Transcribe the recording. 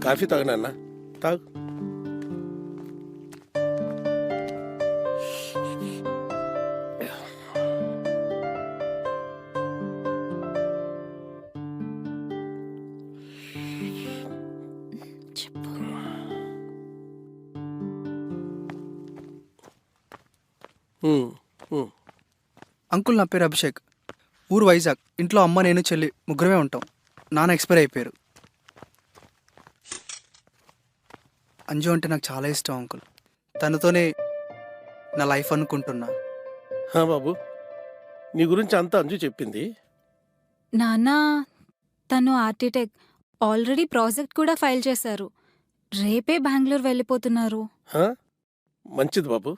Coffee తాగు నాన్న, తాగు. అంకుల్, నా పేరు అభిషేక్. ఊరు వైజాగ్. ఇంట్లో అమ్మ, నేను, చెల్లి ముగ్గురమే ఉంటాం. నాన్న ఎక్స్పైర్ అయిపోయారు. అంజు అంటే నాకు చాలా ఇష్టం అంకుల్. తనతోనే నా లైఫ్ అనుకుంటున్నా. బాబు, నీ గురించి అంతా అంజు చెప్పింది. నాన్న, తను ఆర్కిటెక్ట్. ఆల్రెడీ ప్రాజెక్ట్ కూడా ఫైల్ చేశారు. రేపే బెంగళూరు వెళ్ళిపోతున్నారు. మంచిది బాబు.